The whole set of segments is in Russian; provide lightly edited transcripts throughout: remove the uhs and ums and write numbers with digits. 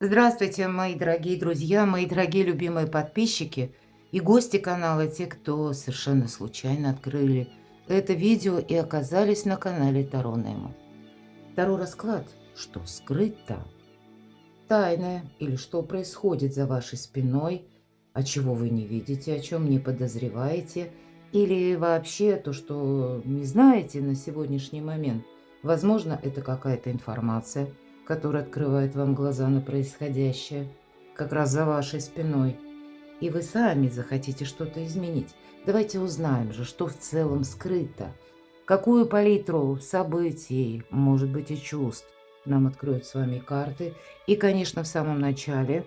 Здравствуйте, мои дорогие друзья, мои дорогие любимые подписчики и гости канала, те, кто совершенно случайно открыли это видео и оказались на канале Таро Немо. Таро расклад, что скрыто, тайное или что происходит за вашей спиной, а чего вы не видите, о чем не подозреваете, или вообще то, что не знаете на сегодняшний момент. Возможно, это какая-то информация, которая открывает вам глаза на происходящее, как раз за вашей спиной. И вы сами захотите что-то изменить. Давайте узнаем же, что в целом скрыто, какую палитру событий, может быть, и чувств нам откроют с вами карты. И, конечно, в самом начале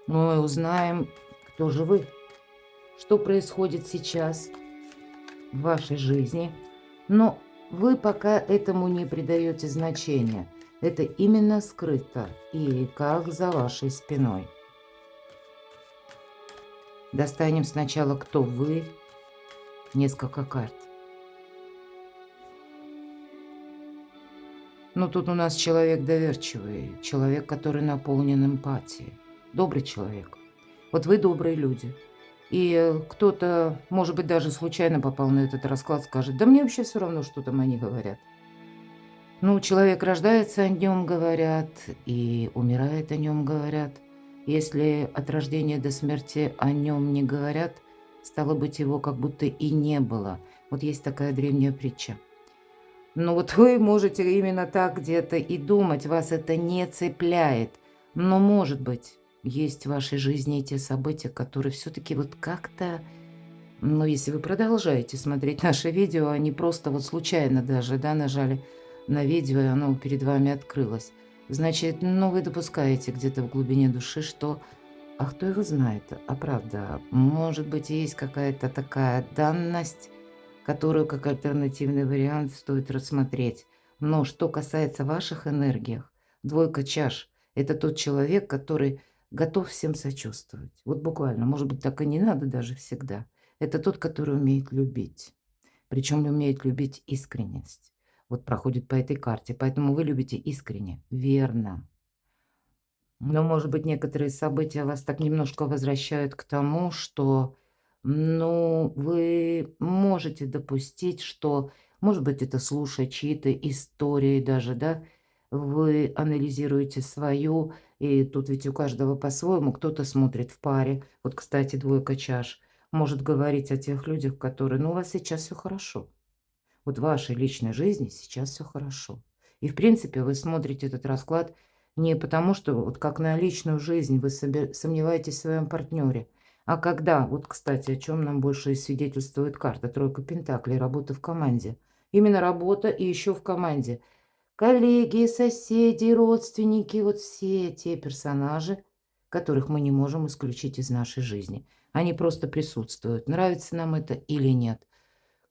мы узнаем, кто же вы, что происходит сейчас в вашей жизни. Но вы пока этому не придаете значения. Это именно скрыто и как за вашей спиной. Достанем сначала, кто вы, несколько карт. Ну, тут у нас человек доверчивый, человек, который наполнен эмпатией, добрый человек. Вот вы добрые люди. И кто-то, может быть, даже случайно попал на этот расклад, скажет: да мне вообще все равно, что там они говорят. Ну, человек рождается, о нем говорят, и умирает, о нем говорят. Если от рождения до смерти о нем не говорят, стало быть, его как будто и не было. Вот есть такая древняя притча. Ну вот вы можете именно так где-то и думать, вас это не цепляет. Но, может быть, есть в вашей жизни те события, которые все-таки вот как-то, ну, если вы продолжаете смотреть наше видео, а не просто вот случайно даже, да, нажали на видео, и оно перед вами открылось, значит, ну, вы допускаете где-то в глубине души, что, а кто его знает, а правда, может быть, есть какая-то такая данность, которую как альтернативный вариант стоит рассмотреть. Но что касается ваших энергий, двойка чаш– это тот человек, который готов всем сочувствовать. Вот буквально, может быть, так и не надо даже всегда. Это тот, который умеет любить. Причем умеет любить искренность. Вот проходит по этой карте. Поэтому вы любите искренне. Верно. Но, может быть, некоторые события вас так немножко возвращают к тому, что, ну, вы можете допустить, что, может быть, это слушая чьи-то истории даже, да, вы анализируете свою, и тут ведь у каждого по-своему, кто-то смотрит в паре. Вот, кстати, двойка чаш может говорить о тех людях, которые, ну, у вас сейчас все хорошо. Вот в вашей личной жизни сейчас все хорошо. И, в принципе, вы смотрите этот расклад не потому, что вот как на личную жизнь вы сомневаетесь в своем партнере, а когда, вот, кстати, о чем нам больше и свидетельствует карта, тройка пентаклей, работа в команде. Именно работа и еще в команде. Коллеги, соседи, родственники, вот все те персонажи, которых мы не можем исключить из нашей жизни. Они просто присутствуют, нравится нам это или нет.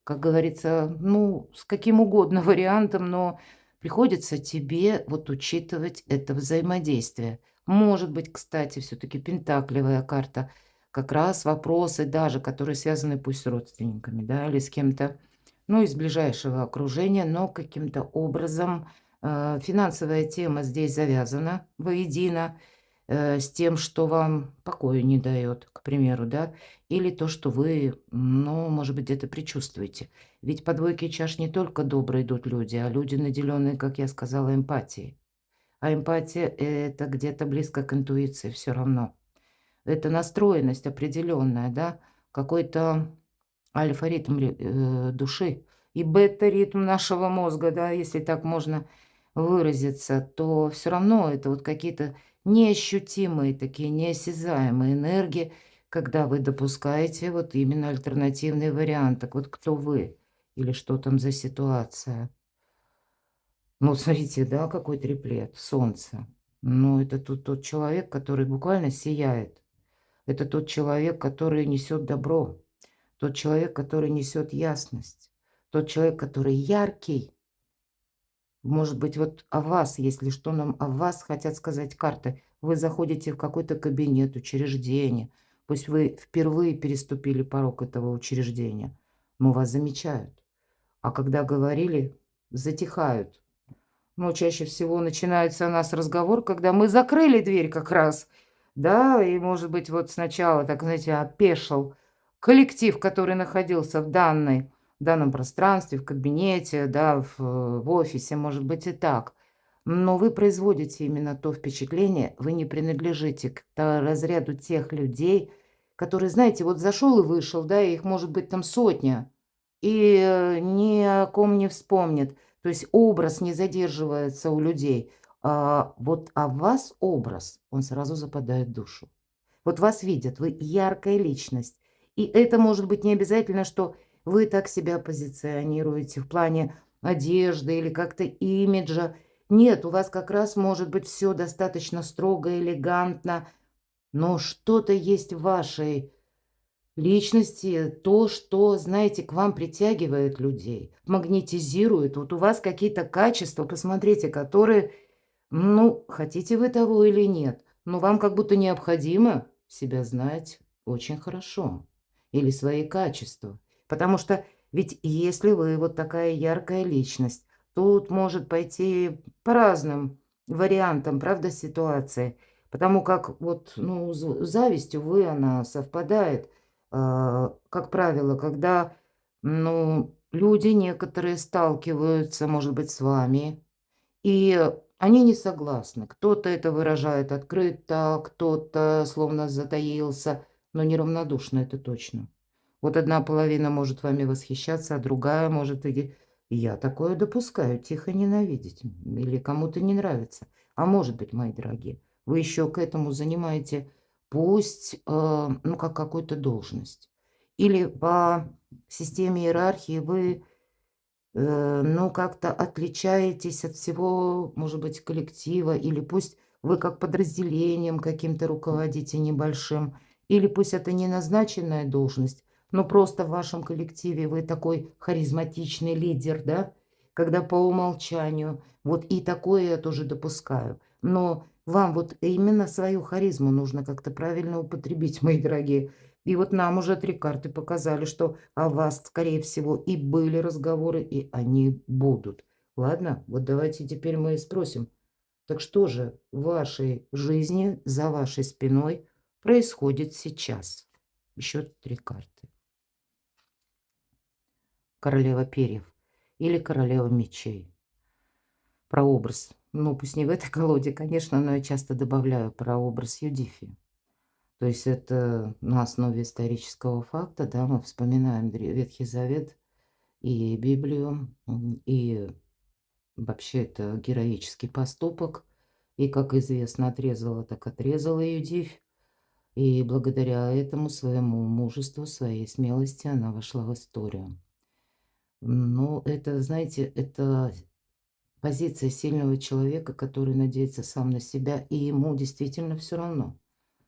Как говорится, ну, с каким угодно вариантом, но приходится тебе вот учитывать это взаимодействие. Может быть, кстати, все-таки пентаклевая карта, как раз вопросы даже, которые связаны пусть с родственниками, да, или с кем-то, ну, из ближайшего окружения, но каким-то образом финансовая тема здесь завязана воедино с тем, что вам покоя не дает, к примеру, да, или то, что вы, ну, может быть, где-то предчувствуете. Ведь по двойке чаш не только добрые идут люди, а люди, наделенные, как я сказала, эмпатией. А эмпатия– это где-то близко к интуиции все равно. Это настроенность определенная, да, какой-то альфа-ритм души и бета-ритм нашего мозга, да, если так можно выразиться, то все равно это вот какие-то неощутимые такие, неосязаемые энергии, когда вы допускаете вот именно альтернативный вариант. Так вот, кто вы или что там за ситуация? Ну, смотрите, да, какой триплет, солнце. Ну, это тут тот человек, который буквально сияет. Это тот человек, который несет добро. Тот человек, который несет ясность. Тот человек, который яркий. Может быть, вот о вас, если что, нам о вас хотят сказать карты. Вы заходите в какой-то кабинет, учреждение. Пусть вы впервые переступили порог этого учреждения, но вас замечают. А когда говорили, затихают. Но чаще всего начинается у нас разговор, когда мы закрыли дверь как раз, да, и, может быть, вот сначала, так знаете, опешил коллектив, который находился в данном пространстве, в кабинете, да, в офисе, может быть, и так. Но вы производите именно то впечатление, вы не принадлежите к разряду тех людей, которые, знаете, вот зашел и вышел, да, и их может быть там сотня, и ни о ком не вспомнит. То есть образ не задерживается у людей. А вас образ, он сразу западает в душу. Вот вас видят, вы яркая личность. И это может быть не обязательно, что вы так себя позиционируете в плане одежды или как-то имиджа. Нет, у вас как раз может быть все достаточно строго, элегантно, но что-то есть в вашей личности, то, что, знаете, к вам притягивает людей, магнетизирует. Вот у вас какие-то качества, посмотрите, которые, ну, хотите вы того или нет, но вам как будто необходимо себя знать очень хорошо или свои качества. Потому что ведь если вы вот такая яркая личность, тут может пойти по разным вариантам, правда, ситуации. Потому как вот, ну, зависть, увы, она совпадает. Как правило, когда, ну, люди некоторые сталкиваются, может быть, с вами, и они не согласны. Кто-то это выражает открыто, кто-то словно затаился, но неравнодушно, это точно. Вот одна половина может вами восхищаться, а другая может и я такое допускаю, тихо ненавидеть или кому-то не нравится. А может быть, мои дорогие, вы еще к этому занимаете пусть, ну, как какую-то должность. Или по системе иерархии вы ну, как-то отличаетесь от всего, может быть, коллектива, или пусть вы как подразделением каким-то руководите небольшим, или пусть это не назначенная должность, но просто в вашем коллективе вы такой харизматичный лидер, да, когда по умолчанию, вот и такое я тоже допускаю. Но вам вот именно свою харизму нужно как-то правильно употребить, мои дорогие. И вот нам уже 3 карты показали, что о вас, скорее всего, и были разговоры, и они будут. Ладно, вот давайте теперь мы и спросим, так что же в вашей жизни, за вашей спиной происходит сейчас? Еще 3 карты. Королева перьев или королева мечей. Прообраз. Ну, пусть не в этой колоде, конечно, но я часто добавляю прообраз Юдифи. То есть это на основе исторического факта, да, мы вспоминаем Ветхий Завет и Библию, и вообще это героический поступок. И, как известно, отрезала, так отрезала Юдивь. И благодаря этому своему мужеству, своей смелости она вошла в историю. Ну, это, знаете, это позиция сильного человека, который надеется сам на себя, и ему действительно все равно,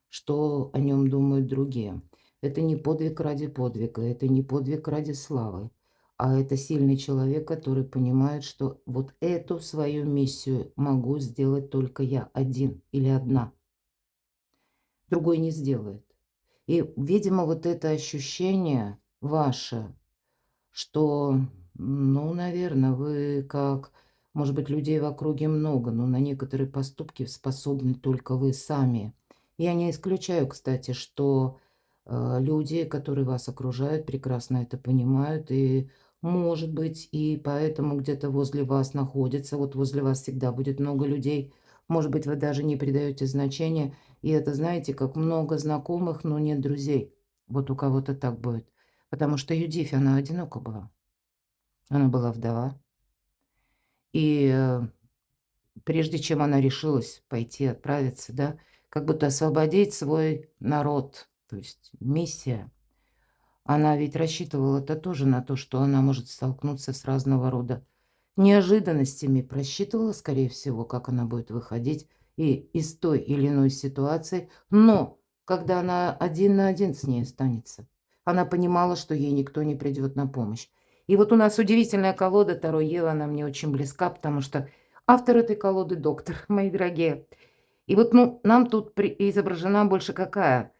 что о нем думают другие. Это не подвиг ради подвига, это не подвиг ради славы, а это сильный человек, который понимает, что вот эту свою миссию могу сделать только я один или одна, другой не сделает. И, видимо, вот это ощущение ваше, что, ну, наверное, вы как, может быть, людей в округе много, но на некоторые поступки способны только вы сами. Я не исключаю, кстати, что люди, которые вас окружают, прекрасно это понимают и, может быть, и поэтому где-то возле вас находится, вот возле вас всегда будет много людей, может быть, вы даже не придаете значения, и это, знаете, как много знакомых, но нет друзей. Вот у кого-то так будет. Потому что Юдифь, она одинока была. Она была вдова. И прежде чем она решилась пойти отправиться, да, как будто освободить свой народ, то есть миссия, она ведь рассчитывала-то тоже на то, что она может столкнуться с разного рода неожиданностями, просчитывала, скорее всего, как она будет выходить и из той или иной ситуации. Но когда она один на один с ней останется, она понимала, что ей никто не придет на помощь. И вот у нас удивительная колода Таро Ева, она мне очень близка, потому что автор этой колоды доктор, мои дорогие. И вот, ну, нам тут изображена больше какая?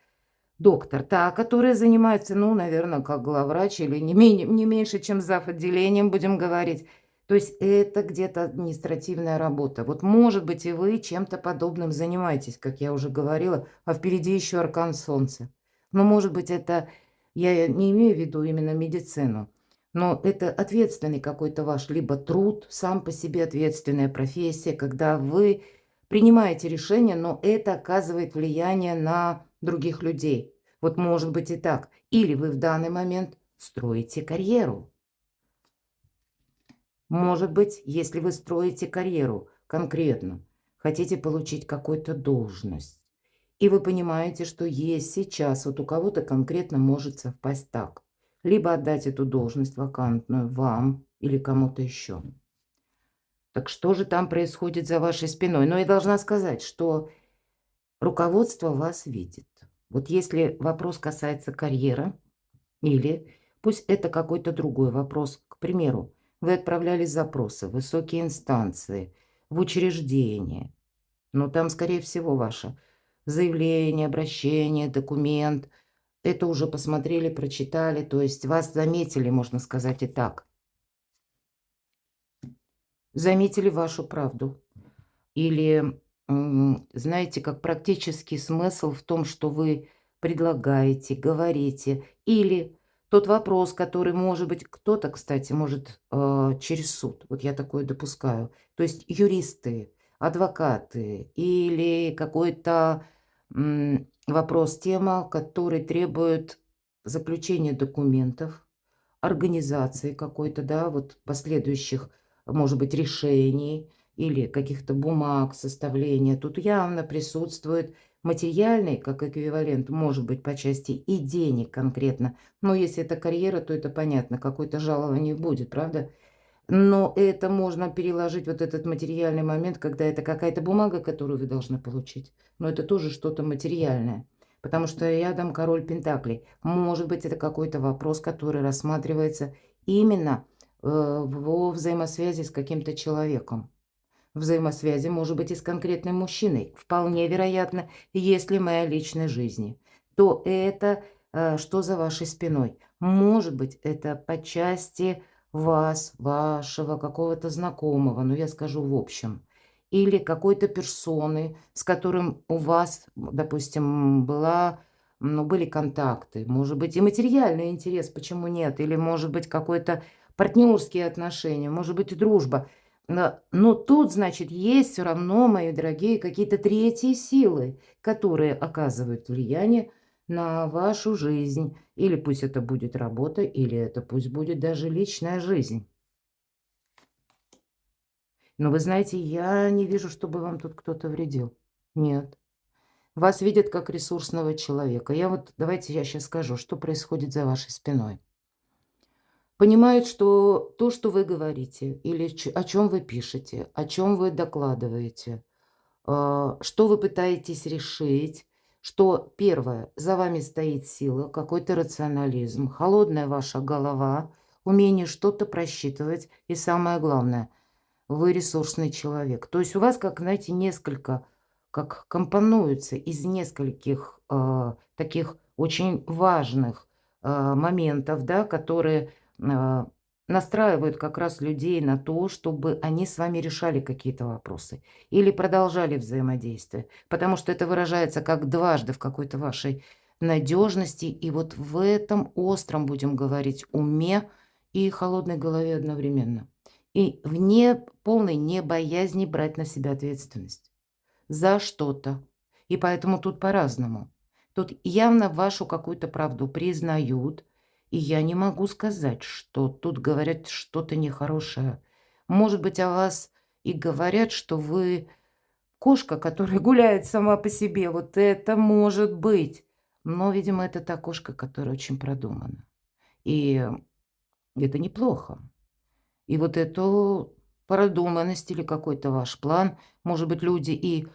Доктор, та, которая занимается, ну, наверное, как главврач или не меньше, чем зав. Отделением, будем говорить. То есть это где-то административная работа. Вот, может быть, и вы чем-то подобным занимаетесь, как я уже говорила, а впереди еще аркан Солнца. Но, может быть, это, я не имею в виду именно медицину, но это ответственный какой-то ваш либо труд, сам по себе ответственная профессия, когда вы принимаете решения, но это оказывает влияние на других людей. Вот, может быть, и так. Или вы в данный момент строите карьеру. Может быть, если вы строите карьеру конкретно, хотите получить какую-то должность, и вы понимаете, что есть сейчас, вот у кого-то конкретно может совпасть так. Либо отдать эту должность вакантную вам или кому-то еще. Так что же там происходит за вашей спиной? Но я должна сказать, что руководство вас видит. Вот если вопрос касается карьеры, или пусть это какой-то другой вопрос. К примеру, вы отправляли запросы в высокие инстанции, в учреждения. Но там, скорее всего, ваше заявление, обращение, документ. Это уже посмотрели, прочитали. То есть вас заметили, можно сказать и так. Заметили вашу правду. Или, знаете, как практический смысл в том, что вы предлагаете, говорите. Или тот вопрос, который, может быть, кто-то, кстати, может через суд. Вот я такое допускаю. То есть юристы, адвокаты или какой-то вопрос, тема, который требует заключения документов, организации какой-то, да, вот последующих, может быть, решений или каких-то бумаг, составления. Тут явно присутствует материальный, как эквивалент, может быть, по части и денег конкретно. Но если это карьера, то это понятно, какое-то жалование будет, правда? Но это можно переложить, вот этот материальный момент, когда это какая-то бумага, которую вы должны получить. Но это тоже что-то материальное. Потому что рядом король пентаклей. Может быть, это какой-то вопрос, который рассматривается именно во взаимосвязи с каким-то человеком. Взаимосвязи, может быть, и с конкретным мужчиной. Вполне вероятно, если моя личной жизни. То это что за вашей спиной? Может быть, это по части вас, вашего какого-то знакомого, ну, я скажу в общем. Или какой-то персоны, с которым у вас, допустим, были контакты. Может быть, и материальный интерес, почему нет? Или, может быть, какой-то партнерские отношения, может быть, и дружба. Но тут, значит, есть все равно, мои дорогие, какие-то третьи силы, которые оказывают влияние на вашу жизнь. Или пусть это будет работа, или это пусть будет даже личная жизнь. Но вы знаете, я не вижу, чтобы вам тут кто-то вредил. Нет. Вас видят как ресурсного человека. Давайте я сейчас скажу, что происходит за вашей спиной. Понимают, что то, что вы говорите, или о чем вы пишете, о чем вы докладываете, что вы пытаетесь решить, что первое, за вами стоит сила, какой-то рационализм, холодная ваша голова, умение что-то просчитывать и самое главное, вы ресурсный человек. То есть у вас, как, знаете, несколько, как компонуется из нескольких таких очень важных моментов, да, которые а, настраивают как раз людей на то, чтобы они с вами решали какие-то вопросы или продолжали взаимодействие, потому что это выражается как дважды в какой-то вашей надежности, и вот в этом остром, будем говорить, уме и холодной голове одновременно. И полной небоязни брать на себя ответственность за что-то. И поэтому тут по-разному. Тут явно вашу какую-то правду признают, и я не могу сказать, что тут говорят что-то нехорошее. Может быть, о вас и говорят, что вы кошка, которая гуляет сама по себе. Вот это может быть. Но, видимо, это та кошка, которая очень продумана. И это неплохо. И вот эту продуманность или какой-то ваш план, может быть, люди и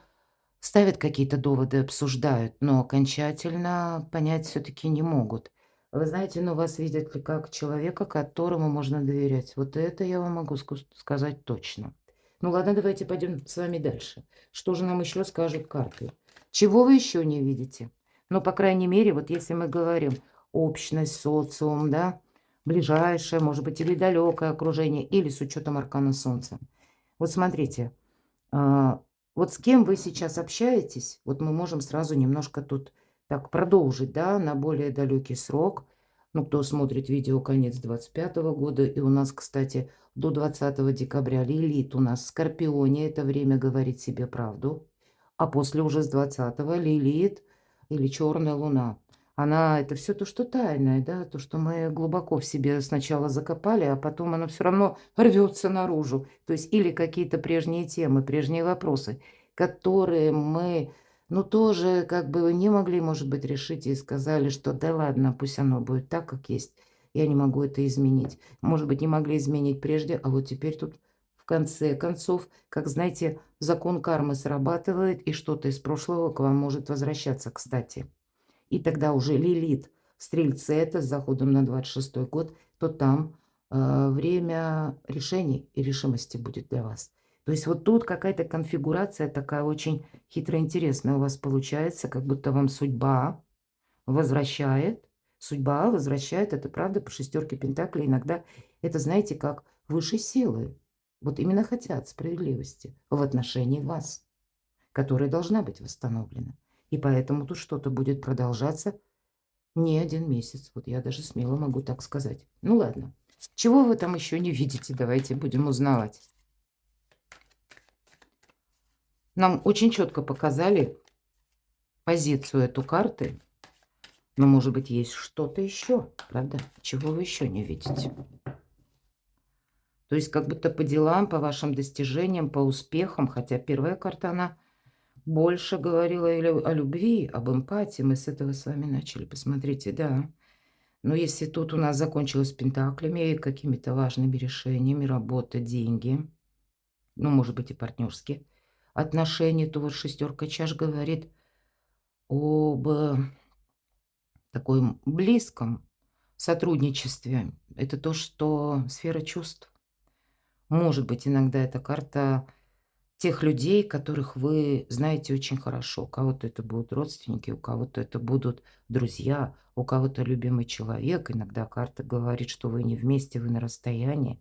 ставят какие-то доводы, обсуждают, но окончательно понять все-таки не могут. Вы знаете, но вас видят ли как человека, которому можно доверять. Вот это я вам могу сказать точно. Ну ладно, давайте пойдем с вами дальше. Что же нам еще скажут карты? Чего вы еще не видите? Ну, по крайней мере, вот если мы говорим общность, социум, да, ближайшее, может быть, или далекое окружение, или с учетом аркана Солнца. Вот смотрите, а, вот с кем вы сейчас общаетесь, вот мы можем сразу немножко тут так продолжить, да, на более далекий срок. Ну, кто смотрит видео конец 25-го года, и у нас, кстати, до 20 декабря Лилит у нас в Скорпионе, это время говорит себе правду, а после уже с 20-го Лилит или Черная Луна. Она, это все то, что тайное, да, то, что мы глубоко в себе сначала закопали, а потом оно все равно рвется наружу. То есть или какие-то прежние темы, прежние вопросы, которые мы, ну, тоже как бы не могли, может быть, решить и сказали, что да ладно, пусть оно будет так, как есть. Я не могу это изменить. Может быть, не могли изменить прежде, а вот теперь тут в конце концов, как знаете, закон кармы срабатывает, и что-то из прошлого к вам может возвращаться, кстати. И тогда уже Лилит в Стрельце, это с заходом на 26-й год, то там время решений и решимости будет для вас. То есть вот тут какая-то конфигурация такая очень хитро интересная у вас получается, как будто вам возвращает, судьба возвращает, это правда, по шестерке пентаклей иногда это, знаете, как высшие силы. Вот именно хотят справедливости в отношении вас, которая должна быть восстановлена. И поэтому тут что-то будет продолжаться не один месяц. Вот я даже смело могу так сказать. Ну ладно. Чего вы там еще не видите? Давайте будем узнавать. Нам очень четко показали позицию эту карты. Но, может быть, есть что-то еще, правда? Чего вы еще не видите? То есть как будто по делам, по вашим достижениям, по успехам. Хотя первая карта, она больше говорила о любви, об эмпатии. Мы с этого с вами начали. Посмотрите, да. Но если тут у нас закончилось пентаклями и какими-то важными решениями, работа, деньги, ну, может быть, и партнерские отношения, то вот шестерка чаш говорит об таком близком сотрудничестве. Это то, что сфера чувств. Может быть, иногда эта карта тех людей, которых вы знаете очень хорошо. У кого-то это будут родственники, у кого-то это будут друзья, у кого-то любимый человек. Иногда карта говорит, что вы не вместе, вы на расстоянии.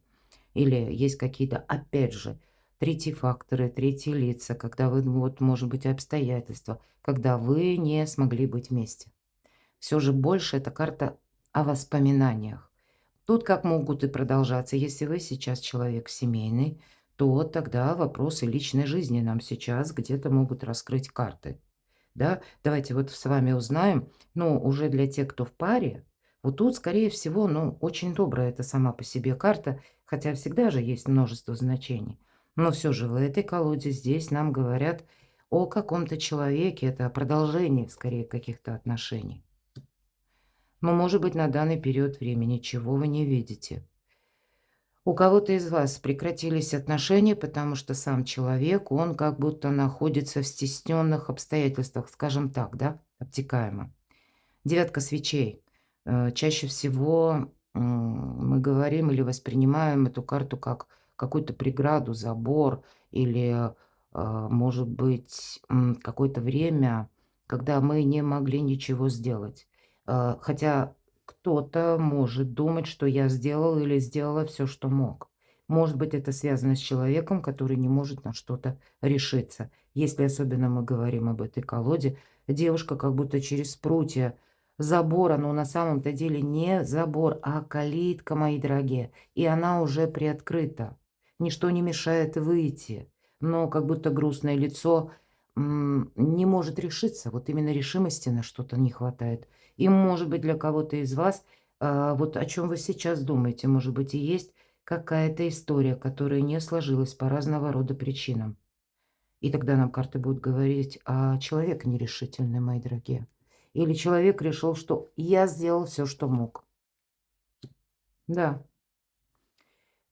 Или есть какие-то, опять же, третьи факторы, третьи лица, когда вы, вот, может быть, обстоятельства, когда вы не смогли быть вместе. Все же больше эта карта о воспоминаниях. Тут как могут и продолжаться. Если вы сейчас человек семейный, то тогда вопросы личной жизни нам сейчас где-то могут раскрыть карты. Да, давайте вот с вами узнаем, ну, уже для тех, кто в паре, вот тут, скорее всего, ну, очень добрая это сама по себе карта, хотя всегда же есть множество значений. Но все же в этой колоде здесь нам говорят о каком-то человеке, это о продолжении, скорее, каких-то отношений. Но, может быть, на данный период времени, чего вы не видите. У кого-то из вас прекратились отношения, потому что сам человек, он как будто находится в стесненных обстоятельствах, скажем так, да, обтекаемо. Девятка свечей. Чаще всего мы говорим или воспринимаем эту карту как какую-то преграду, забор или, может быть, какое-то время, когда мы не могли ничего сделать. Хотя кто-то может думать, что я сделал или сделала все, что мог. Может быть, это связано с человеком, который не может на что-то решиться. Если особенно мы говорим об этой колоде, девушка как будто через прутья забора, но на самом-то деле не забор, а калитка, мои дорогие, и она уже приоткрыта. Ничто не мешает выйти, но как будто грустное лицо не может решиться. Вот именно решимости на что-то не хватает. И, может быть, для кого-то из вас, вот о чем вы сейчас думаете, может быть, и есть какая-то история, которая не сложилась по разного рода причинам. И тогда нам карты будут говорить, а человек нерешительный, мои дорогие. Или человек решил, что я сделал все, что мог. Да,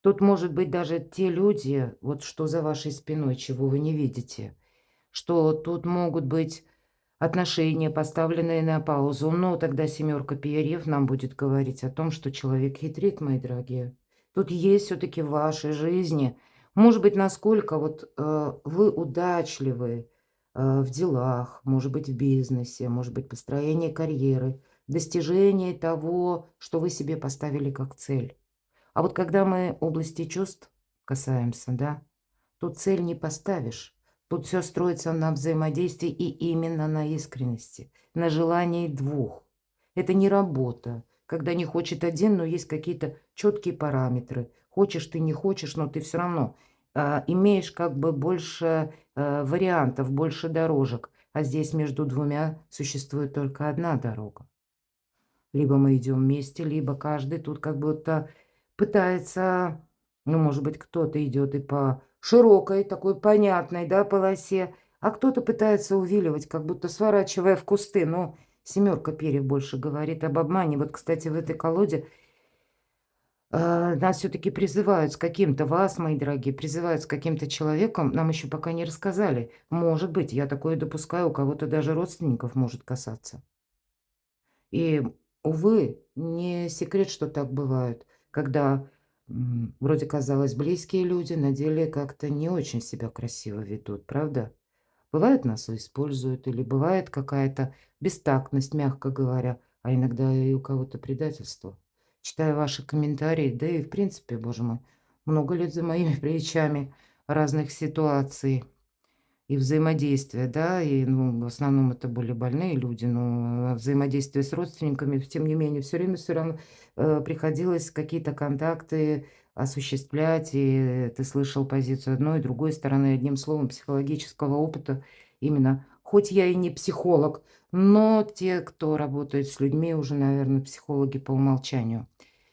тут может быть даже те люди, вот что за вашей спиной, чего вы не видите, что тут могут быть отношения, поставленные на паузу. Но тогда семерка перьев нам будет говорить о том, что человек хитрит, мои дорогие. Тут есть все-таки в вашей жизни, может быть, насколько вот вы удачливы в делах, может быть, в бизнесе, может быть, построение карьеры, достижение того, что вы себе поставили как цель. А вот когда мы области чувств касаемся, да, тут цель не поставишь. Тут все строится на взаимодействии и именно на искренности, на желании двух. Это не работа, когда не хочет один, но есть какие-то четкие параметры. Хочешь ты, не хочешь, но ты все равно имеешь как бы больше вариантов, больше дорожек. А здесь между двумя существует только одна дорога. Либо мы идем вместе, либо каждый тут как будто пытается, ну, может быть, кто-то идет и по широкой, такой понятной, да, полосе, а кто-то пытается увиливать, как будто сворачивая в кусты. Но семерка перьев больше говорит об обмане. Вот, кстати, в этой колоде нас все-таки призывают с каким-то, вас, мои дорогие, призывают с каким-то человеком, нам еще пока не рассказали. Может быть, я такое допускаю, у кого-то даже родственников может касаться. И, увы, не секрет, что так бывает, когда вроде казалось близкие люди, на деле как-то не очень себя красиво ведут, правда? Бывает, нас используют, или бывает какая-то бестактность, мягко говоря, а иногда и у кого-то предательство. Читая ваши комментарии, да и в принципе, боже мой, много лет за моими плечами разных ситуаций. И взаимодействие, да, и, ну, в основном это были больные люди, но взаимодействие с родственниками, тем не менее, все время все равно приходилось какие-то контакты осуществлять, и ты слышал позицию одной и другой стороны, одним словом, психологического опыта именно. Хоть я и не психолог, но те, кто работает с людьми, уже, наверное, психологи по умолчанию.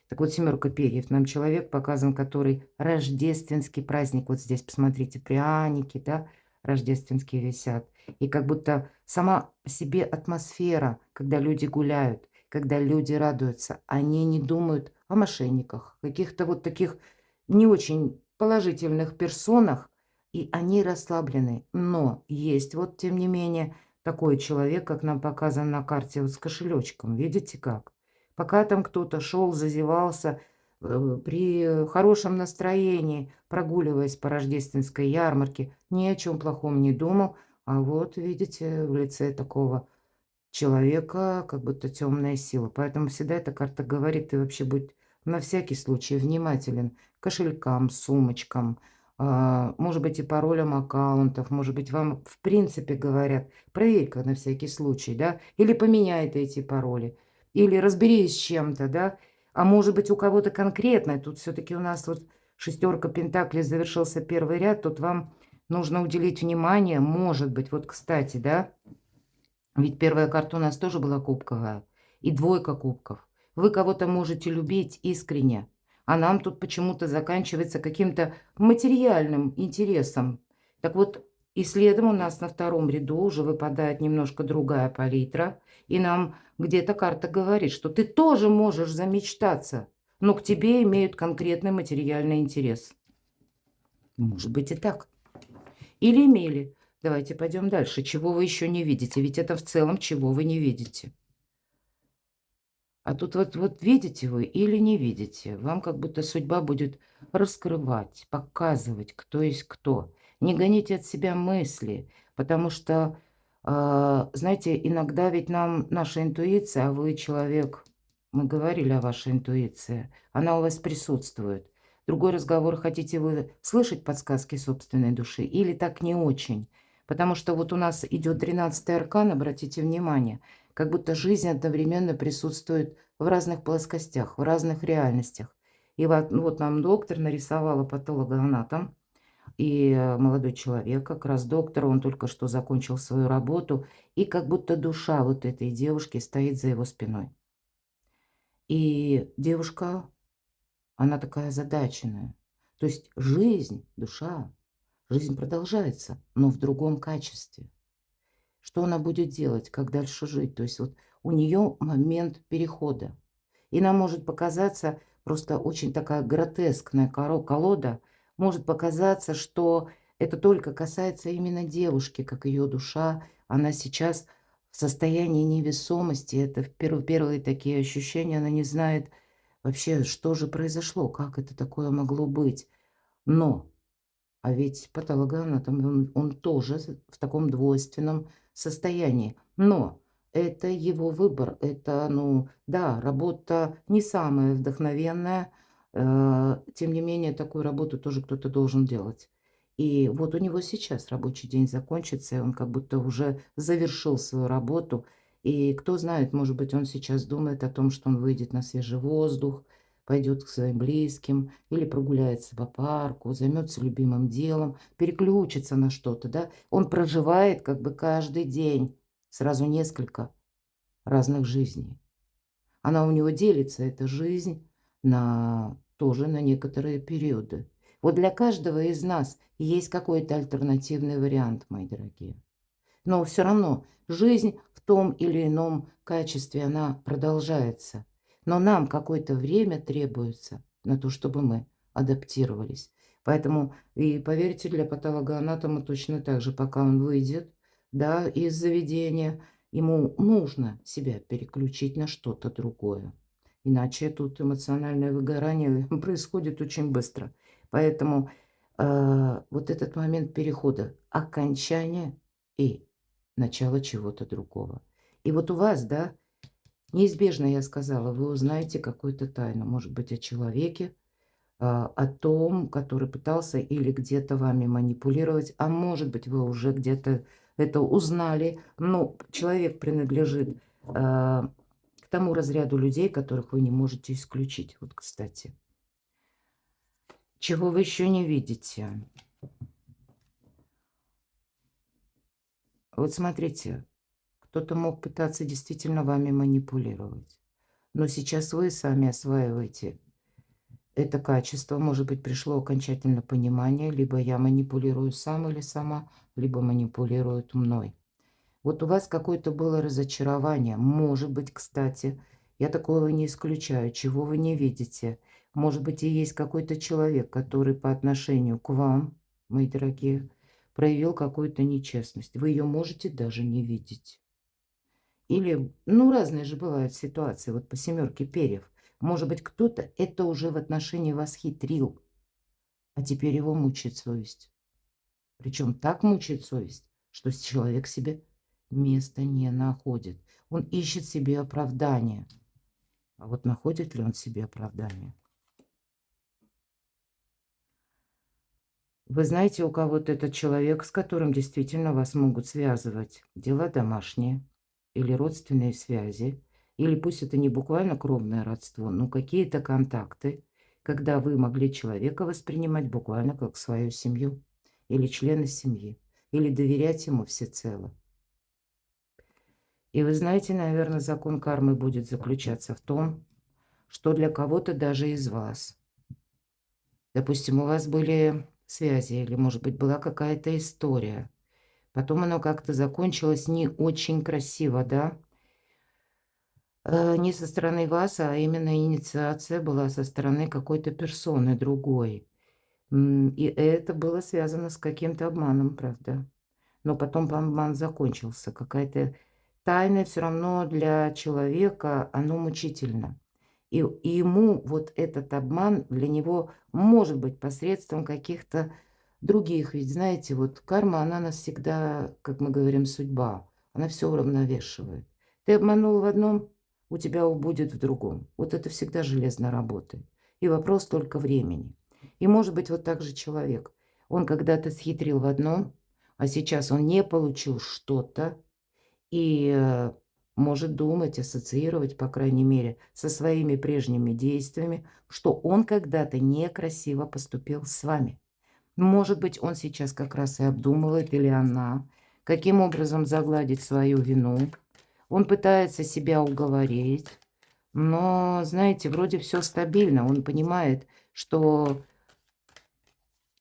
Так вот, семерка перьев. Нам человек показан, который рождественский праздник. Вот здесь, посмотрите, пряники, да, рождественские висят. И как будто сама по себе атмосфера, когда люди гуляют, когда люди радуются, они не думают о мошенниках, каких-то вот таких не очень положительных персонах, и они расслаблены. Но есть вот, тем не менее, такой человек, как нам показан на карте, вот с кошелечком. Видите как? Пока там кто-то шел, зазевался, при хорошем настроении, прогуливаясь по рождественской ярмарке, ни о чем плохом не думал. А вот, видите, в лице такого человека как будто темная сила. Поэтому всегда эта карта говорит, ты вообще будь на всякий случай внимателен к кошелькам, сумочкам, может быть, и паролям аккаунтов, может быть, вам в принципе говорят, проверь-ка на всякий случай, да, или поменяй ты эти пароли, или разберись с чем-то, да, а может быть, у кого-то конкретно, тут все-таки у нас вот шестерка пентаклей завершился первый ряд, тут вам нужно уделить внимание, может быть, вот, кстати, да, ведь первая карта у нас тоже была кубковая. И двойка кубков. Вы кого-то можете любить искренне, а нам тут почему-то заканчивается каким-то материальным интересом. Так вот, и следом у нас на втором ряду уже выпадает немножко другая палитра. И нам где-то карта говорит, что ты тоже можешь замечтаться, но к тебе имеют конкретный материальный интерес. Может быть и так. Или имели. Давайте пойдем дальше. Чего вы еще не видите? Ведь это в целом, чего вы не видите. А тут вот видите вы или не видите. Вам как будто судьба будет раскрывать, показывать, кто есть кто. Не гоните от себя мысли, потому что, знаете, иногда ведь нам наша интуиция, а вы человек, мы говорили о вашей интуиции, она у вас присутствует. Другой разговор, хотите вы слышать подсказки собственной души или так не очень. Потому что вот у нас идет 13-й аркан, обратите внимание, как будто жизнь одновременно присутствует в разных плоскостях, в разных реальностях. И вот, ну, вот нам доктор нарисовала патологоанатом, и молодой человек, как раз доктор, он только что закончил свою работу, и как будто душа вот этой девушки стоит за его спиной. И девушка, она такая озадаченная. То есть жизнь, душа, жизнь продолжается, но в другом качестве. Что она будет делать, как дальше жить? То есть вот у нее момент перехода. И нам может показаться просто очень такая гротескная колода, может показаться, что это только касается именно девушки, как ее душа, она сейчас в состоянии невесомости, это первые такие ощущения, она не знает вообще, что же произошло, как это такое могло быть. Но а ведь патологоанатом, он тоже в таком двойственном состоянии. Но это его выбор. Это, ну, да, работа не самая вдохновенная, тем не менее, такую работу тоже кто-то должен делать. И вот у него сейчас рабочий день закончится, и он как будто уже завершил свою работу. И кто знает, может быть, он сейчас думает о том, что он выйдет на свежий воздух, пойдет к своим близким или прогуляется по парку, займется любимым делом, переключится на что-то, да. Он проживает как бы каждый день сразу несколько разных жизней. Она у него делится, эта жизнь, на тоже на некоторые периоды. Вот для каждого из нас есть какой-то альтернативный вариант, мои дорогие. Но все равно жизнь в том или ином качестве, она продолжается. Но нам какое-то время требуется на то, чтобы мы адаптировались. Поэтому, и поверьте, для патологоанатома точно так же, пока он выйдет, да, из заведения, ему нужно себя переключить на что-то другое. Иначе тут эмоциональное выгорание происходит очень быстро. Поэтому вот этот момент перехода, окончания и начало чего-то другого. И вот у вас, да, неизбежно, я сказала, вы узнаете какую-то тайну, может быть, о человеке, о том, который пытался или где-то вами манипулировать, а может быть, вы уже где-то это узнали. Но человек принадлежит к тому разряду людей, которых вы не можете исключить. Вот, кстати. Чего вы еще не видите? Вот смотрите, кто-то мог пытаться действительно вами манипулировать. Но сейчас вы сами осваиваете это качество. Может быть, пришло окончательно понимание, либо я манипулирую сам или сама, либо манипулируют мной. Вот у вас какое-то было разочарование. Может быть, кстати, я такого не исключаю. Чего вы не видите? Может быть, и есть какой-то человек, который по отношению к вам, мои дорогие, проявил какую-то нечестность. Вы ее можете даже не видеть. Или, ну, разные же бывают ситуации, вот по семерке перьев. Может быть, кто-то это уже в отношении вас хитрил, а теперь его мучает совесть. Причем так мучает совесть, что человек себе места не находит. Он ищет себе оправдание. А вот находит ли он себе оправдание? Вы знаете, у кого-то этот человек, с которым действительно вас могут связывать дела домашние или родственные связи, или пусть это не буквально кровное родство, но какие-то контакты, когда вы могли человека воспринимать буквально как свою семью или члена семьи, или доверять ему всецело. И вы знаете, наверное, закон кармы будет заключаться в том, что для кого-то даже из вас, допустим, у вас были связи или, может быть, была какая-то история, потом оно как-то закончилось не очень красиво, да? Не со стороны вас, а именно инициация была со стороны какой-то персоны другой. И это было связано с каким-то обманом, правда. Но потом обман закончился. Какая-то тайна все равно для человека, оно мучительно. И ему вот этот обман для него может быть посредством каких-то других. Ведь знаете, вот карма, она нас всегда, как мы говорим, судьба. Она все уравновешивает. Ты обманул в одном, у тебя будет в другом. Вот это всегда железно работает. И вопрос только времени. И может быть вот так же человек. Он когда-то схитрил в одном, а сейчас он не получил что-то, и может думать, ассоциировать, по крайней мере, со своими прежними действиями, что он когда-то некрасиво поступил с вами. Может быть, он сейчас как раз и обдумывает, или она, каким образом загладить свою вину. Он пытается себя уговорить, но, знаете, вроде все стабильно. Он понимает, что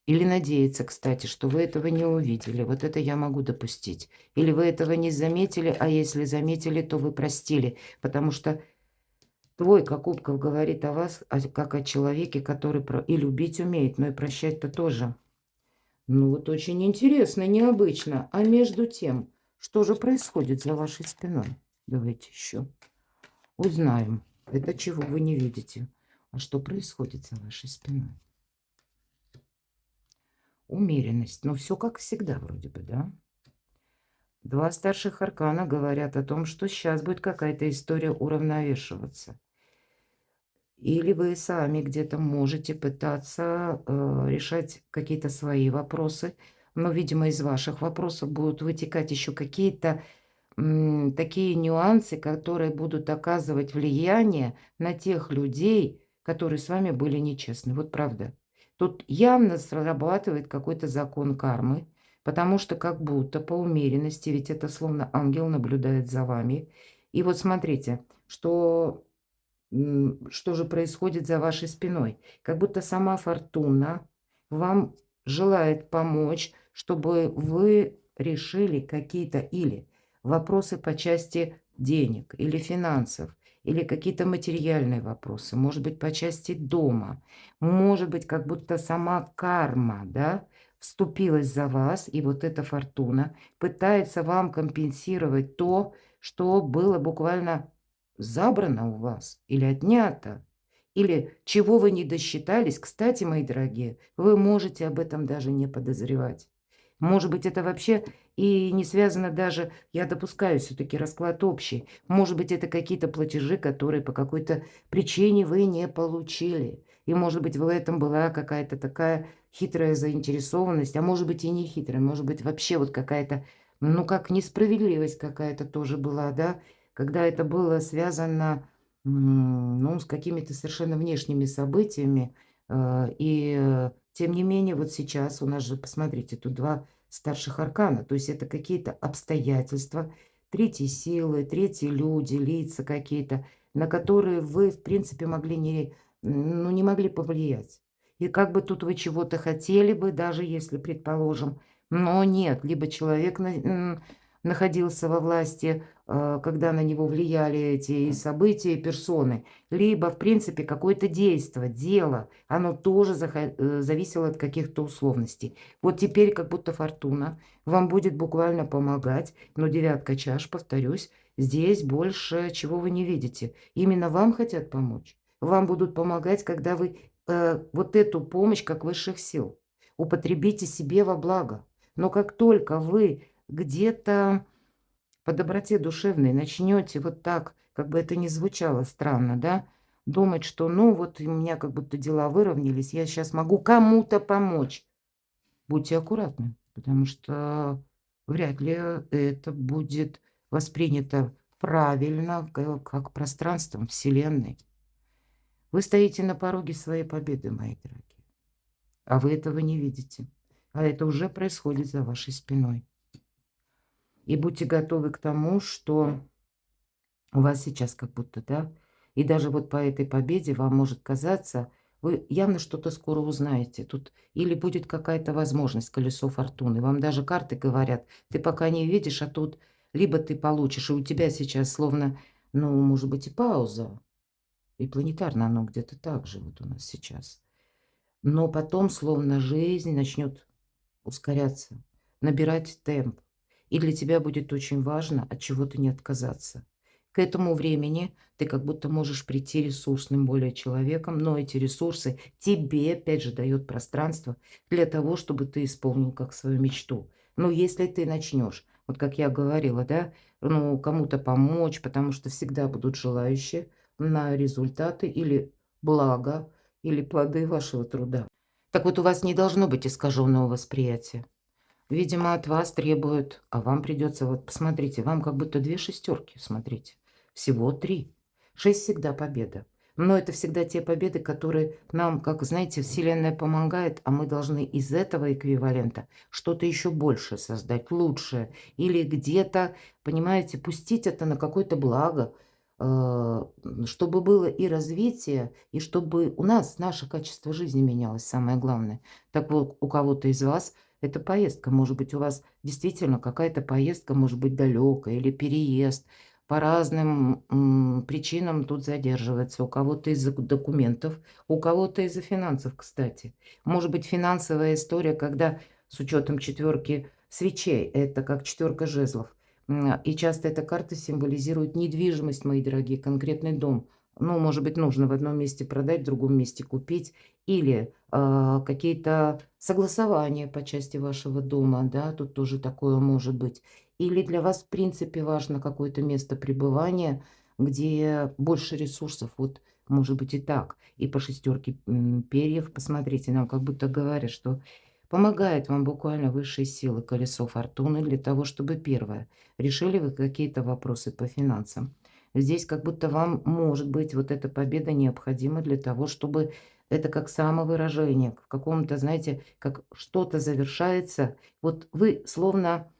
или надеется, кстати, что вы этого не увидели. Вот это я могу допустить. Или вы этого не заметили, а если заметили, то вы простили. Потому что двойка кубков говорит о вас, как о человеке, который и любить умеет, но и прощать-то тоже. Ну вот очень интересно, необычно. А между тем, что же происходит за вашей спиной? Давайте еще узнаем. Это чего вы не видите. А что происходит за вашей спиной? Умеренность. Ну, все как всегда вроде бы, да? 2 старших аркана говорят о том, что сейчас будет какая-то история уравновешиваться. Или вы сами где-то можете пытаться, решать какие-то свои вопросы, но, видимо, из ваших вопросов будут вытекать еще какие-то, такие нюансы, которые будут оказывать влияние на тех людей, которые с вами были нечестны. Вот правда. Тут явно срабатывает какой-то закон кармы, потому что как будто по умеренности, ведь это словно ангел наблюдает за вами. И вот смотрите, что же происходит за вашей спиной. Как будто сама фортуна вам желает помочь, чтобы вы решили какие-то или вопросы по части денег, или финансов, или какие-то материальные вопросы, может быть, по части дома, может быть, как будто сама карма, да, вступилась за вас, и вот эта фортуна пытается вам компенсировать то, что было буквально забрано у вас или отнято, или чего вы не досчитались. Кстати, мои дорогие, вы можете об этом даже не подозревать. Может быть, это вообще и не связано даже, я допускаю все-таки расклад общий, может быть, это какие-то платежи, которые по какой-то причине вы не получили. И, может быть, в этом была какая-то такая хитрая заинтересованность, а может быть и не хитрая, может быть, вообще вот какая-то, ну, как несправедливость какая-то тоже была, да, когда это было связано, ну, с какими-то совершенно внешними событиями. Тем не менее, вот сейчас у нас же, посмотрите, тут 2 старших аркана, то есть это какие-то обстоятельства, третьи силы, третьи люди, лица какие-то, на которые вы, в принципе, ну, не могли повлиять. И как бы тут вы чего-то хотели бы, даже если, предположим, но нет, либо человек находился во власти, когда на него влияли эти события и персоны, либо, в принципе, какое-то действие, дело, оно тоже зависело от каких-то условностей. Вот теперь как будто фортуна вам будет буквально помогать, но девятка чаш, повторюсь, здесь больше чего вы не видите. Именно вам хотят помочь. Вам будут помогать, когда вы вот эту помощь как высших сил употребите себе во благо. Но как только вы где-то по доброте душевной начнете вот так, как бы это ни звучало странно, да, думать, что ну вот у меня как будто дела выровнялись, я сейчас могу кому-то помочь. Будьте аккуратны, потому что вряд ли это будет воспринято правильно, как пространством Вселенной. Вы стоите на пороге своей победы, мои дорогие, а вы этого не видите. А это уже происходит за вашей спиной. И будьте готовы к тому, что у вас сейчас как будто, да, и даже вот по этой победе вам может казаться, вы явно что-то скоро узнаете. Тут или будет какая-то возможность, колесо фортуны. Вам даже карты говорят, ты пока не видишь, а тут либо ты получишь, и у тебя сейчас словно, ну, может быть, и пауза, и планетарно оно где-то так же вот у нас сейчас. Но потом словно жизнь начнет ускоряться, набирать темп. И для тебя будет очень важно от чего-то не отказаться. К этому времени ты как будто можешь прийти ресурсным более человеком, но эти ресурсы тебе, опять же, дает пространство для того, чтобы ты исполнил как свою мечту. Но если ты начнешь, вот как я говорила, да, ну, кому-то помочь, потому что всегда будут желающие на результаты или благо, или плоды вашего труда. Так вот, у вас не должно быть искаженного восприятия. Видимо, от вас требуют, а вам придется, вот посмотрите, вам как будто 2 шестерки, смотрите, всего 3. 6 всегда победа. Но это всегда те победы, которые нам, как знаете, Вселенная помогает, а мы должны из этого эквивалента что-то еще большее создать, лучшее. Или где-то, понимаете, пустить это на какое-то благо, чтобы было и развитие, и чтобы у нас наше качество жизни менялось, самое главное. Так вот, у кого-то из вас это поездка, может быть, у вас действительно какая-то поездка, может быть, далекая или переезд. По разным причинам тут задерживается. У кого-то из-за документов, у кого-то из-за финансов, кстати. Может быть, финансовая история, когда с учетом четверки свечей, это как четверка жезлов. И часто эта карта символизирует недвижимость, мои дорогие, конкретный дом. Ну, может быть, нужно в одном месте продать, в другом месте купить. Или какие-то согласования по части вашего дома, да, тут тоже такое может быть. Или для вас, в принципе, важно какое-то место пребывания, где больше ресурсов? Вот, может быть, и так. И по шестерке перьев, посмотрите, нам как будто говорят, что помогает вам буквально высшие силы, колесо фортуны, для того, чтобы, первое, решили вы какие-то вопросы по финансам. Здесь как будто вам, может быть, вот эта победа необходима для того, чтобы это как самовыражение, в каком-то, знаете, как что-то завершается. Вот вы словно,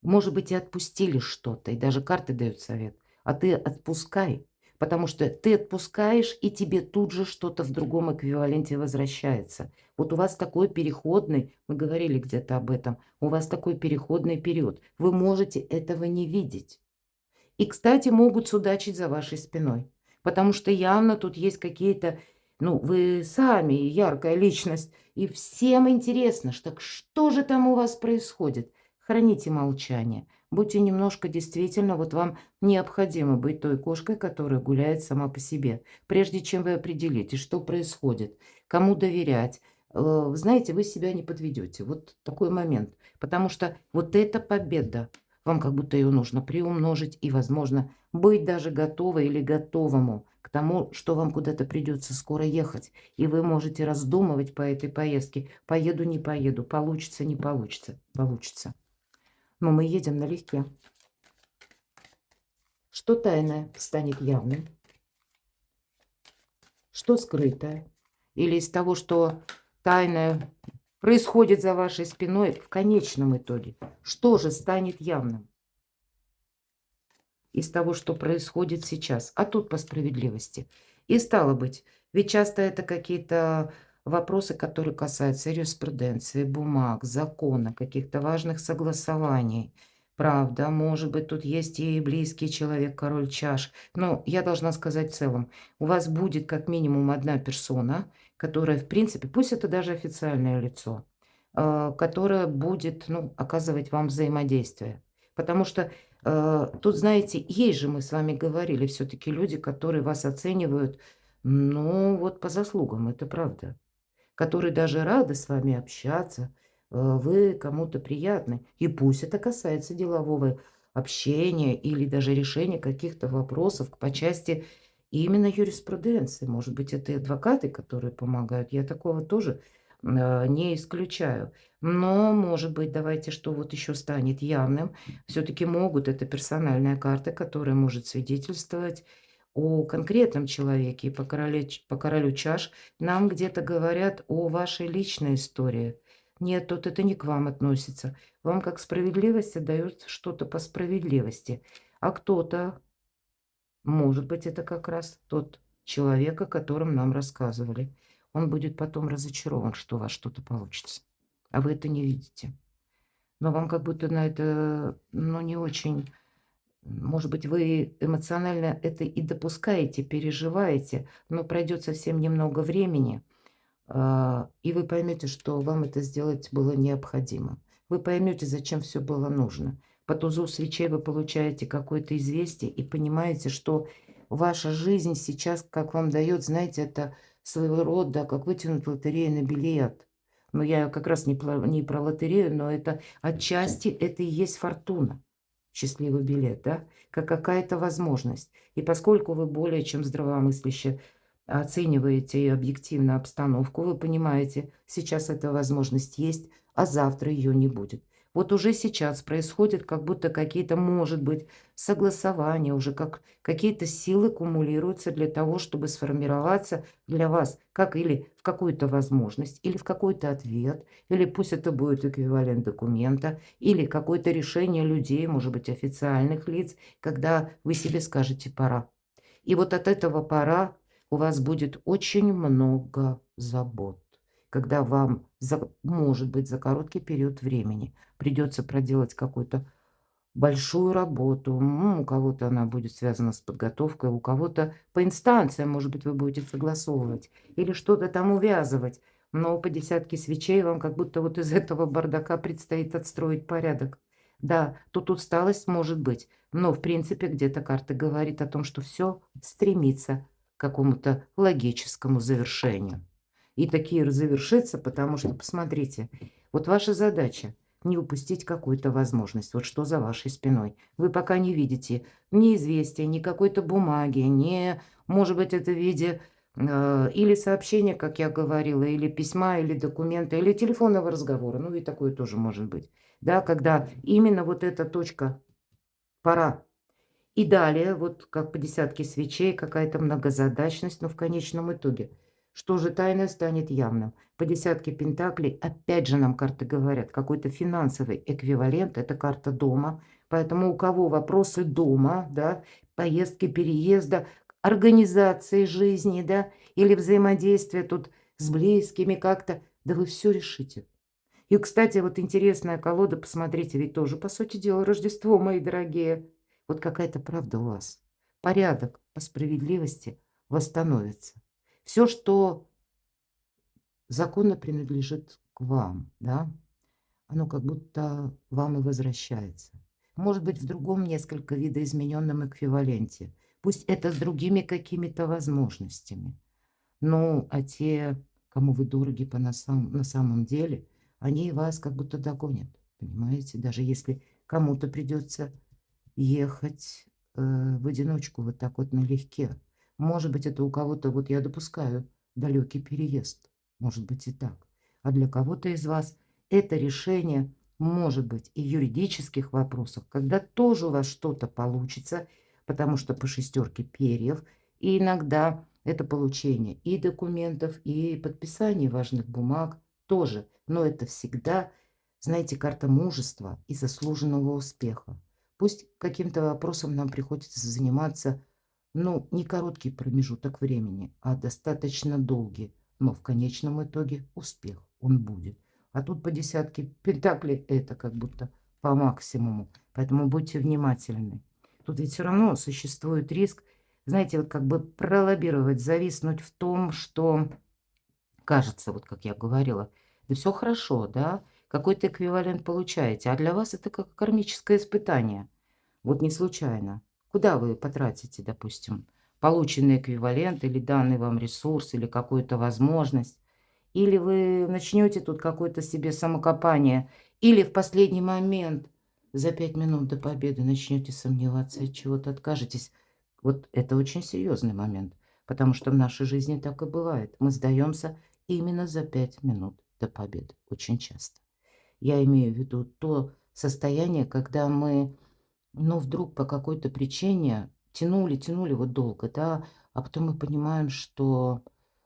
может быть, и отпустили что-то, и даже карты дают совет. А ты отпускай, потому что ты отпускаешь, и тебе тут же что-то в другом эквиваленте возвращается. Вот у вас такой переходный, мы говорили где-то об этом, у вас такой переходный период. Вы можете этого не видеть. И, кстати, могут судачить за вашей спиной, потому что явно тут есть какие-то, ну, вы сами яркая личность, и всем интересно, что же там у вас происходит. Храните молчание, будьте немножко действительно, вот вам необходимо быть той кошкой, которая гуляет сама по себе, прежде чем вы определите, что происходит, кому доверять. Знаете, вы себя не подведете. Вот такой момент, потому что вот эта победа, вам как будто ее нужно приумножить и, возможно, быть даже готовой или готовому к тому, что вам куда-то придется скоро ехать. И вы можете раздумывать по этой поездке. Поеду, не поеду, получится, не получится. Получится. Но мы едем налегке. Что тайное станет явным? Что скрытое? Или из того, что тайное происходит за вашей спиной, в конечном итоге, что же станет явным? Из того, что происходит сейчас, а тут по справедливости. И стало быть, ведь часто это какие-то вопросы, которые касаются юриспруденции, бумаг, закона, каких-то важных согласований. Правда, может быть, тут есть и близкий человек, король чаш. Но я должна сказать в целом, у вас будет как минимум одна персона, которая, в принципе, пусть это даже официальное лицо, которая будет, ну, оказывать вам взаимодействие. Потому что тут, знаете, есть же, мы с вами говорили, все-таки люди, которые вас оценивают, ну, вот по заслугам, это правда. Которые даже рады с вами общаться, вы кому-то приятны. И пусть это касается делового общения или даже решения каких-то вопросов по части именно юриспруденции. Может быть, это и адвокаты, которые помогают. Я такого тоже не исключаю. Но, может быть, давайте, что вот еще станет явным. Все-таки могут, это персональная карта, которая может свидетельствовать о конкретном человеке. И по королю чаш нам где-то говорят о вашей личной истории. Нет, тут это не к вам относится. Вам как справедливость дают что-то по справедливости. А кто-то, может быть, это как раз тот человек, о котором нам рассказывали. Он будет потом разочарован, что у вас что-то получится. А вы это не видите. Но вам как будто на это, ну, не очень... Может быть, вы эмоционально это и допускаете, переживаете, но пройдет совсем немного времени, и вы поймете, что вам это сделать было необходимо. Вы поймете, зачем все было нужно. По тузу свечей вы получаете какое-то известие и понимаете, что ваша жизнь сейчас, как вам дает, знаете, это своего рода, как вытянуть лотерейный билет. Но я как раз не про лотерею, но это отчасти это и есть фортуна. Счастливый билет, да? Как какая-то возможность. И поскольку вы более чем здравомысляще оцениваете объективно обстановку, вы понимаете, сейчас эта возможность есть, а завтра ее не будет. Вот уже сейчас происходит как будто какие-то, может быть, согласования, уже как какие-то силы кумулируются для того, чтобы сформироваться для вас как или в какую-то возможность, или в какой-то ответ, или пусть это будет эквивалент документа, или какое-то решение людей, может быть, официальных лиц, когда вы себе скажете «пора». И вот от этого «пора» у вас будет очень много забот, когда вам, может быть, за короткий период времени придется проделать какую-то большую работу. У кого-то она будет связана с подготовкой, у кого-то по инстанциям, может быть, вы будете согласовывать или что-то там увязывать. Но по десятке свечей вам как будто вот из этого бардака предстоит отстроить порядок. Да, тут усталость может быть, но в принципе где-то карта говорит о том, что все стремится к какому-то логическому завершению. И такие завершится, потому что, посмотрите, вот ваша задача не упустить какую-то возможность. Вот что за вашей спиной. Вы пока не видите ни известия, ни какой-то бумаги, ни, может быть, это в виде или сообщения, как я говорила, или письма, или документа, или телефонного разговора. Ну и такое тоже может быть. Да, когда именно вот эта точка «пора». И далее, вот как по десятке свечей, какая-то многозадачность, но в конечном итоге, что же тайное станет явным. По десятке пентаклей, опять же нам карты говорят, какой-то финансовый эквивалент, это карта дома. Поэтому у кого вопросы дома, да, поездки, переезда, организации жизни, да, или взаимодействия тут с близкими как-то, да вы все решите. И, кстати, вот интересная колода, посмотрите, ведь тоже, по сути дела, Рождество, мои дорогие. Вот какая-то правда у вас. Порядок по справедливости восстановится. Все, что законно принадлежит к вам, да, оно как будто вам и возвращается. Может быть, в другом несколько видоизмененном эквиваленте. Пусть это с другими какими-то возможностями. Ну, а те, кому вы дороги на самом деле, они вас как будто догонят, понимаете? Даже если кому-то придется ехать в одиночку вот так вот налегке. Может быть, это у кого-то, вот я допускаю, далекий переезд. Может быть и так. А для кого-то из вас это решение может быть и юридических вопросов, когда тоже у вас что-то получится, потому что по шестерке перьев, и иногда это получение и документов, и подписание важных бумаг тоже. Но это всегда, знаете, карта мужества и заслуженного успеха. Пусть каким-то вопросом нам приходится заниматься, ну, не короткий промежуток времени, а достаточно долгий. Но в конечном итоге успех, он будет. А тут по десятке пентаклей это как будто по максимуму. Поэтому будьте внимательны. Тут ведь все равно существует риск, знаете, вот как бы пролоббировать, зависнуть в том, что кажется, вот как я говорила, да все хорошо, да, какой-то эквивалент получаете, а для вас это как кармическое испытание. Вот не случайно. Куда вы потратите, допустим, полученный эквивалент или данный вам ресурс, или какую-то возможность, или вы начнете тут какое-то себе самокопание, или в последний момент за 5 минут до победы начнете сомневаться, от чего-то откажетесь. Вот это очень серьезный момент, потому что в нашей жизни так и бывает. Мы сдаемся именно за 5 минут до победы, очень часто. Я имею в виду то состояние, когда мы, ну, вдруг по какой-то причине тянули вот долго, да, а потом мы понимаем, что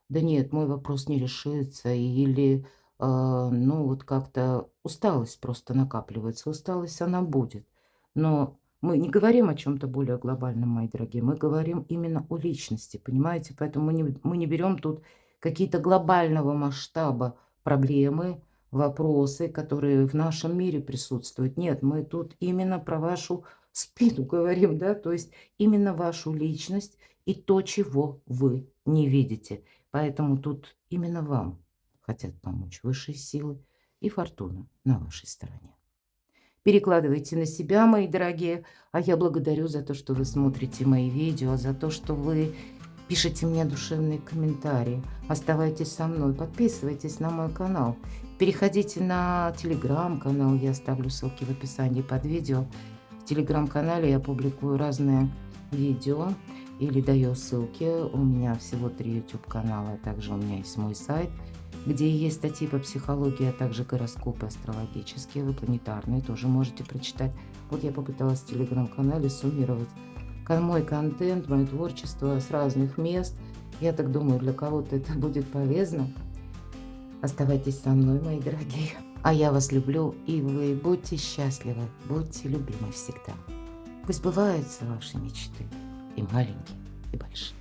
да нет, мой вопрос не решится, или, ну, вот как-то усталость просто накапливается, усталость она будет. Но мы не говорим о чем-то более глобальном, мои дорогие, мы говорим именно о личности, понимаете? Поэтому мы не берем тут какие-то глобального масштаба проблемы, вопросы, которые в нашем мире присутствуют. Нет, мы тут именно про вашу спину говорим, да, то есть именно вашу личность и то, чего вы не видите. Поэтому тут именно вам хотят помочь высшие силы и фортуна на вашей стороне. Перекладывайте на себя, мои дорогие. А я благодарю за то, что вы смотрите мои видео, за то, что вы пишите мне душевные комментарии. Оставайтесь со мной, подписывайтесь на мой канал. Переходите на телеграм-канал, я оставлю ссылки в описании под видео. В телеграм-канале я публикую разные видео или даю ссылки. У меня всего 3 YouTube-канала, также у меня есть мой сайт, где есть статьи по психологии, а также гороскопы астрологические, вы планетарные, тоже можете прочитать. Вот я попыталась в телеграм-канале суммировать мой контент, мое творчество с разных мест. Я так думаю, для кого-то это будет полезно. Оставайтесь со мной, мои дорогие. А я вас люблю, и вы будьте счастливы, будьте любимы всегда. Пусть сбываются ваши мечты, и маленькие, и большие.